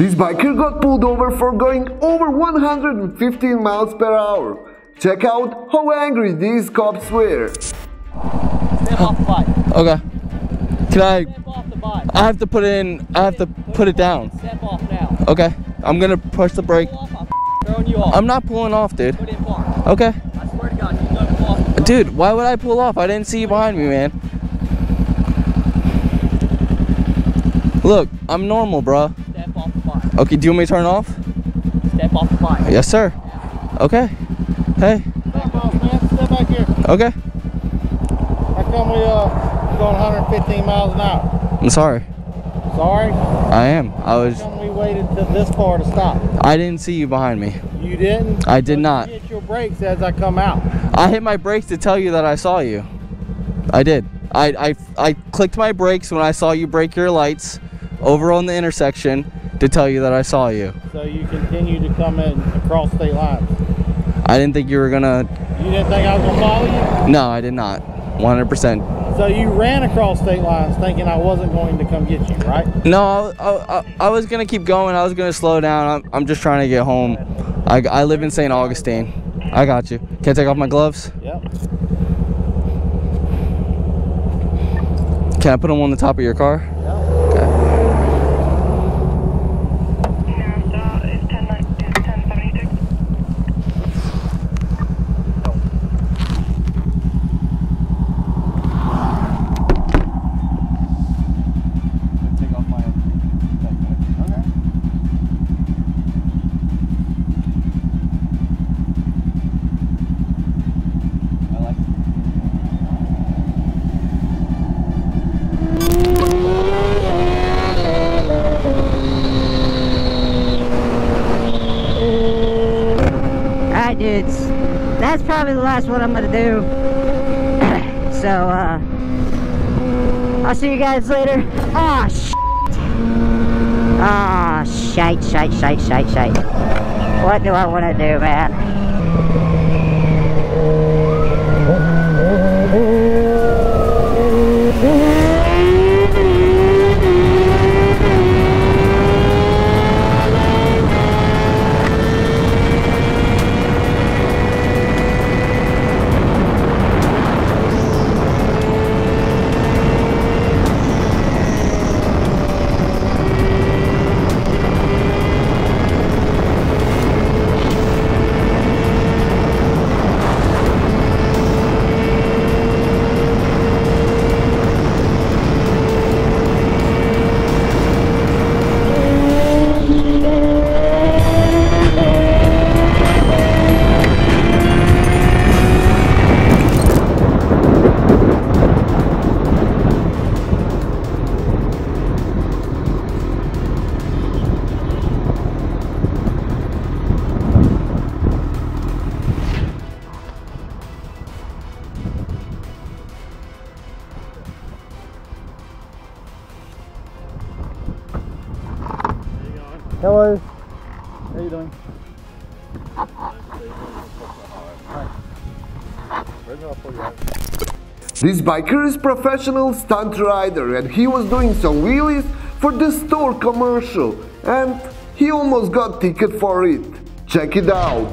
This biker got pulled over for going over 115 miles per hour. Check out how angry these cops were. Step off the bike. Okay. Can I? Step off the bike. I have to put it in. I have to put it down. Step off now. Okay. I'm gonna push the brake. Pull off, I'm throwing you off. I'm not pulling off, dude. Put it in park. Okay. I swear to God, you're gonna pull off. Dude, why would I pull off? I didn't see you behind me, man. Look, I'm normal, bro. Step off the bike. Okay, do you want me to turn off? Step off the bike. Yes, sir. Okay. Hey. Step off, man. Step back here. Okay. How come we going 115 miles an hour? I'm sorry. Sorry? I am. How come we waited to this far to stop? I didn't see you behind me. You didn't? I did not. You hit your brakes as I come out. I hit my brakes to tell you that I saw you. I did. I clicked my brakes when I saw you break your lights over on the intersection to tell you that I saw you. So you continue to come in across state lines? I didn't think you were gonna... You didn't think I was gonna follow you? No, I did not. 100%. So you ran across state lines thinking I wasn't going to come get you, right? No, I was gonna keep going. I was gonna slow down. I'm just trying to get home. I live in St. Augustine. I got you. Can I take off my gloves? Yep. Can I put them on the top of your car? Yep. Okay. Alright, dudes, that's probably the last one I'm gonna do. So, I'll see you guys later. Aw, oh, shite. What do I want to do, man? Hello. How you doing? This biker is professional stunt rider and he was doing some wheelies for the store commercial and he almost got ticket for it. Check it out.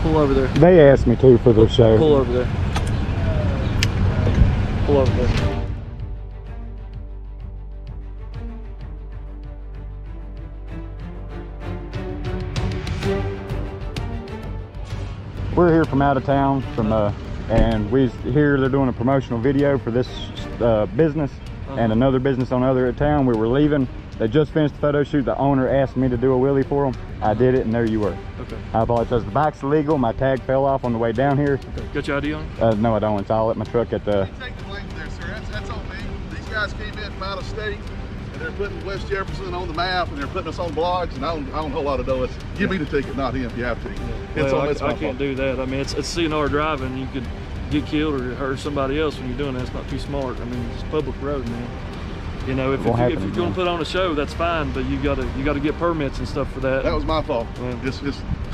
Pull over there. They asked me to for the show. Pull over there. Pull over there. We're here from out of town, and we here. They're doing a promotional video for this business and another business on the other town. We were leaving. They just finished the photo shoot. The owner asked me to do a wheelie for them. I did it, and there you were. Okay. I apologize. The bike's illegal. My tag fell off on the way down here. Okay. Got your ID on? No, I don't. It's all at my truck at the. Take the blame there, sir. That's on me. These guys came in from out of state, and they're putting West Jefferson on the map, and they're putting us on blogs, and I own a whole lot of those. Give me the ticket, not him, if you have to. Well, I can't do that. I mean, it's CNR driving. You could get killed or hurt somebody else when you're doing that. It's not too smart. I mean, it's public road, man. You know, if you're going to put on a show, that's fine, but you gotta get permits and stuff for that. That was my fault.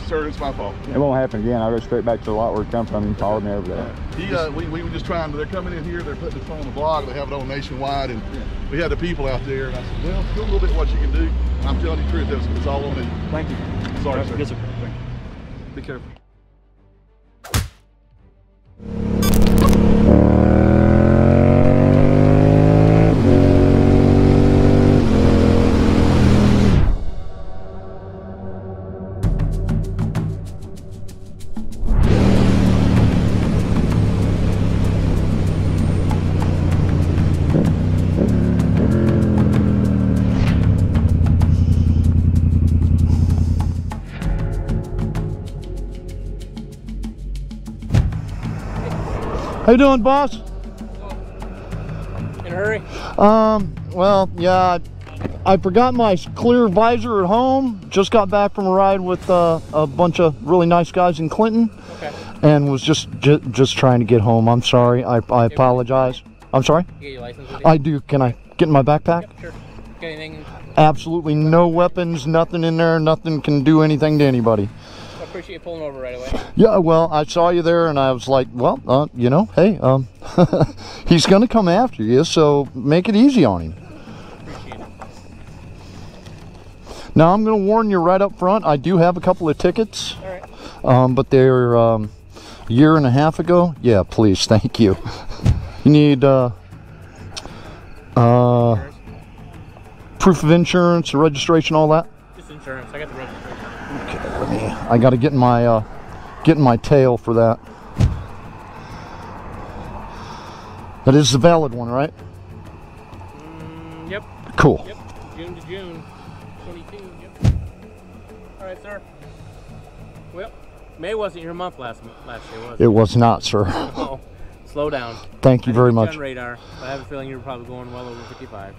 Sir, it's my fault. It won't happen again. I'll go straight back to the lot where it come from and follow me over there. We were just trying to, they're coming in here, they're putting this on the blog, they have it on nationwide, and we had the people out there, and I said, well, do a little bit what you can do. I'm telling you the truth, it's all on me. Thank you. Sorry, sir. Yes, sir. Thank you. Be careful. How you doing, boss? In a hurry? Well, yeah, I forgot my clear visor at home. Just got back from a ride with a bunch of really nice guys in Clinton. Okay. And was just trying to get home. I'm sorry. I apologize. I'm sorry? You get your license with you? I do. Can I get in my backpack? Yep, sure. Got anything? Absolutely no weapons, nothing in there. Nothing can do anything to anybody. I appreciate you pulling over right away. Yeah, well, I saw you there and I was like, well, you know, hey, he's going to come after you, so make it easy on him. Appreciate it. Now, I'm going to warn you right up front, I do have a couple of tickets. All right. But they're a year and a half ago. Yeah, please, thank you. You need proof of insurance, registration, all that? Just insurance. I got the registration. Okay, I got to get in my tail for that. That is the valid one, right? Yep. Cool. Yep. June to June 22. Yep. All right, sir. Well, May wasn't your month last year, was it? It was not, sir. Oh, slow down. Thank you very much. On radar, but I have a feeling you're probably going well over 55.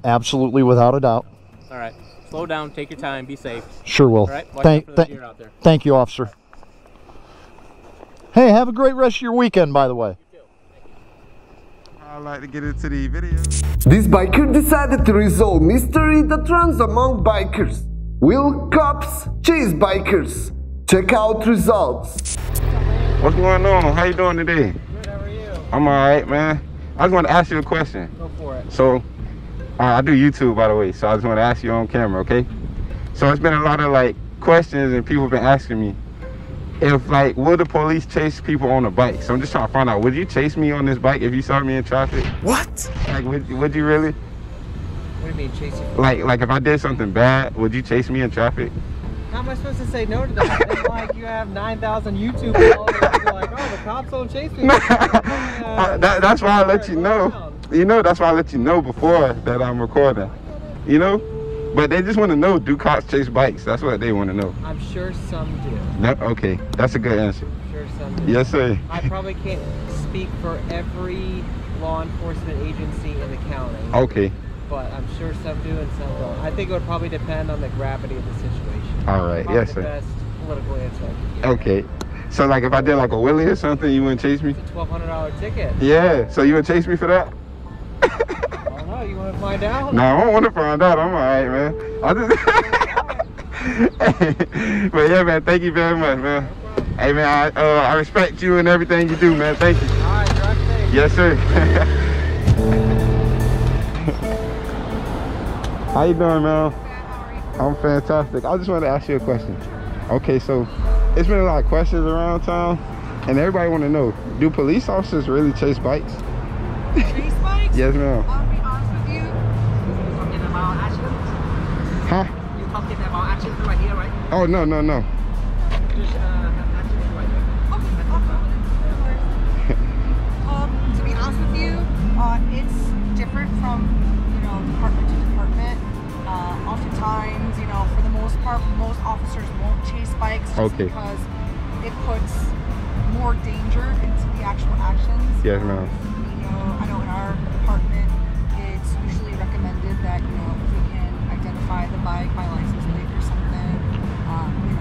Absolutely, without a doubt. All right. Slow down, take your time, be safe. Sure will. All right, watch out for the deer out there. Thank you, officer. Hey, have a great rest of your weekend, by the way. You too. Thank you. I'd like to get into the video. This biker decided to resolve mystery that runs among bikers. Will cops chase bikers? Check out results. What's going on? How you doing today? Good, how are you? I'm alright, man. I just want to ask you a question. Go for it. So, I do YouTube, by the way, so I just want to ask you on camera, okay? So it's been a lot of like questions and people have been asking me if like, will the police chase people on a bike? So I'm just trying to find out, would you chase me on this bike if you saw me in traffic? What? Like, would you really? What do you mean, chase you? Like if I did something bad, would you chase me in traffic? How am I supposed to say no to that? It's like you have 9,000 YouTube followers. You're like, oh, the cops don't chase me. That's why I let you know. You know, that's why I let you know before that I'm recording. You know? But they just want to know, do cops chase bikes? That's what they want to know. I'm sure some do. Okay, that's a good answer. I'm sure some do. Yes, sir. I probably can't speak for every law enforcement agency in the county. Okay. But I'm sure some do and some don't. I think it would probably depend on the gravity of the situation. All right, Probably yes, the sir. best political answer I could give. Okay. So like if I did like a wheelie or something, you wouldn't chase me? It's a $1,200 ticket. Yeah, so you would chase me for that? I don't know, you want to find out? No, I don't want to find out. I'm alright, man. But yeah, man, thank you very much, man. Hey, man, I respect you and everything you do, man. Thank you. All right, drive safe. Yes, sir. How you doing, man? I'm fantastic. I just wanted to ask you a question. Okay, so it's been a lot of questions around town, and everybody want to know, do police officers really chase bikes? Chase bikes? Yes, ma'am. I'll be honest with you. You're talking about accidents? Huh? You're talking about accidents right here, right? Oh, no. Just accidents right here. Okay, no worries. To be honest with you, it's different from, department to department. Oftentimes, for the most part, most officers won't chase bikes just because it puts more danger into the actual actions. Yes, ma'am. I know in our department, it's usually recommended that, if we can identify the bike by license plate or something, we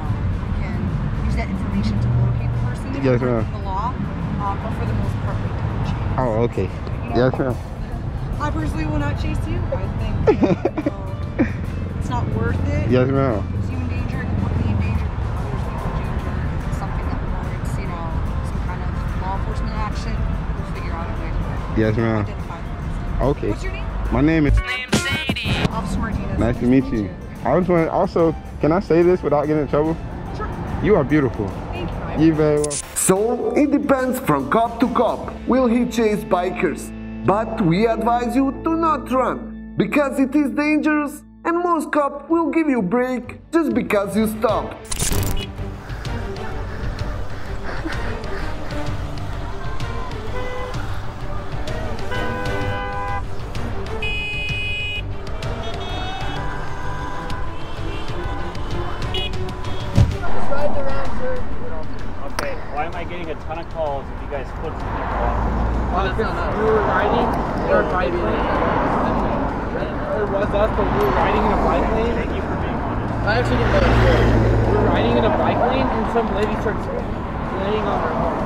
can use that information to locate the person. Yes, ma'am. The law, but for the most part, we don't chase. Oh, okay. Yes, ma'am. I personally will not chase you. I think it's not worth it. Yes, ma'am. It's you in danger, it can put me in danger, it can put others people in danger. If it's something that warrants, you know, some kind of law enforcement action, we'll figure out a way to Yes, ma'am. identify them. Okay. What's your name? My name is Officer Martinez. Nice to meet you. I was wondering, also, can I say this without getting in trouble? Sure. You are beautiful. Thank you. You very well. So it depends from cop to cop. Will he chase bikers? But we advise you to not run, because it is dangerous and most cops will give you a break just because you stop. Okay, why am I getting a ton of calls if you guys put something wrong? We were riding in a bike lane. It was us, but we were riding in a bike lane. Thank you for being honest. I actually didn't know that story. We were riding in a bike lane and some lady starts laying on her arm.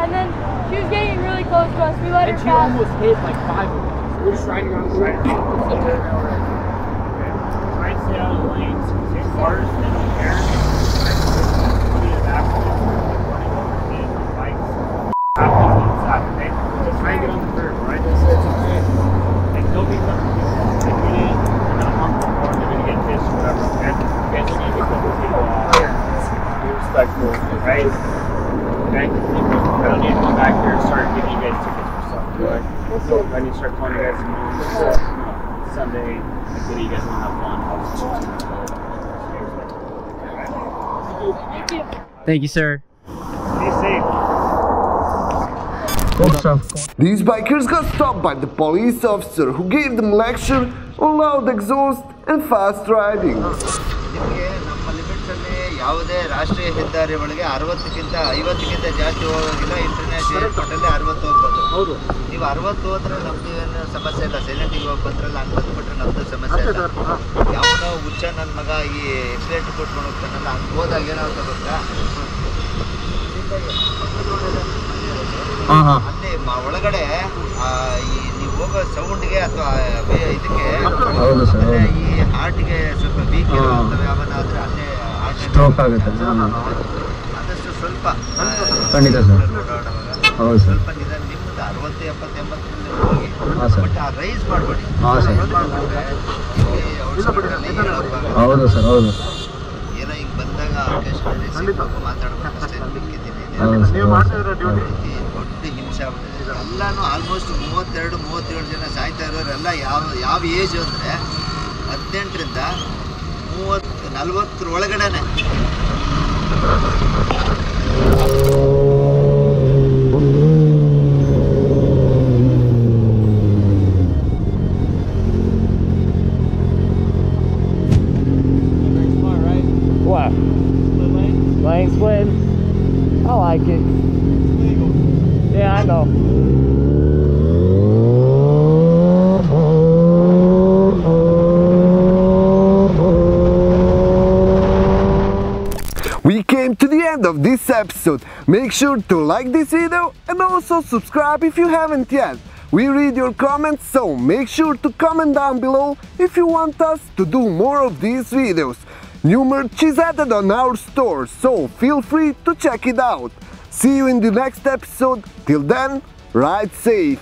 And then she was getting really close to us. We let her And she pass. almost hit like 5 of us. We were just riding around the road. Try and stay out of the lanes. Take cars and don't care. Put it back to running over kids on bikes. Happens on the side, okay? Just try and get on the curb, right? Like, don't be coming. They get in, they're gonna honk the horn, they're gonna get pissed or whatever, okay? Okay, so you become the people be respectful, right? Okay? I don't need to come back here and start giving you guys tickets for something, right? So I need to start calling you guys Sunday, like, what do you guys want to have fun? Thank you, sir. Be safe. These bikers got stopped by the police officer who gave them lecture on loud exhaust and fast riding. ನಿಮಗೆ ನಮ್ಮ ಲಿಮಿಟ್ಸಲ್ಲಿ ಯಾವುದೇ ರಾಷ್ಟ್ರೀಯ ಹೆದ್ದಾರಿ ಒಳಗೆ 60ಕ್ಕಿಂತ 50ಕ್ಕಿಂತ ಜಾಸ್ತಿ ಹೋಗೋದಿಲ್ಲ. International ಏರ್ಪೋರ್ಟಲ್ಲಿ 60 ಹೋಗ್ಬೋದು. ಹೌದು, ನೀವು 60 ಹೋದ್ರೆ ನಮ್ದು ಏನು ಸಮಸ್ಯೆ ಇಲ್ಲ. ಸೈಲೆಂಟಿಗೆ ಹೋಗಿ ಬಂದ್ರಲ್ಲ, ಹಂಗೆ ಬಿಟ್ರೆ ನಮ್ದು ಸಮಸ್ಯೆ ಇಲ್ಲ. ಯಾವನೋ ಹುಚ್ಚ ನನ್ನ ಮಗ ಈ ಎಕ್ಸಿಡೆಂಟ್ ಕೊಟ್ಕೊಂಡು ಹೋಗ್ತಾನಲ್ಲ, ಹಂಗೆ ಹೋದಾಗ ಏನಾಗುತ್ತೆ ಗೊತ್ತಾ, ಅಲ್ಲಿ ಒಳಗಡೆ ಈ ನೀವು ಹೋಗೋ ಸೌಂಡ್ಗೆ ಅಥವಾ ಇದಕ್ಕೆ ಈ ಹಾರ್ಟ್ಗೆ ಸ್ವಲ್ಪ ವೀಕ್ ಇರುತ್ತವೆ. ಅವನಾದ್ರೆ ಅಲ್ಲೇ ಸ್ಟ್ರೋಕ್ ಆಗುತ್ತೆ. ಆದಷ್ಟು ಸ್ವಲ್ಪ ಖಂಡಿತ ಸರ್ ಓಡಾಡುವಾಗ ಸ್ವಲ್ಪ ನಿಧಾನ. ನಿಮ್ಮದು 60, 70, 80 ಹೋಗಿ, ಬಟ್ ಆ ರೈಸ್ ಮಾಡಬೇಡಿ. ಹೌದು ಸರ್, ಹೌದು. ಏನೋ ಹಿಂಗೆ ಬಂದಾಗ ಮಾತಾಡ್ಬೇಕು ಅಷ್ಟೇ. ಬಿಕ್ಕಿದ್ದೀನಿ ದೊಡ್ಡ ಹಿಂಸೆ ಆಗ್ಬಿಟ್ಟಿದೆ. ಎಲ್ಲನೂ ಆಲ್ಮೋಸ್ಟ್ 32-37 ಜನ ಸಾಯ್ತಾ ಇರೋರೆಲ್ಲ ಯಾವ ಏಜ್ ಅಂದರೆ 18ರಿಂದ 30-40 ಒಳಗಡೆನೆ. What? Lane splitting? I like it. It's legal. Yeah, I know. We came to the end of this episode. Make sure to like this video and also subscribe if you haven't yet. We read your comments, so make sure to comment down below if you want us to do more of these videos. New merch is added on our store, so feel free to check it out. See you in the next episode. Till then, ride safe.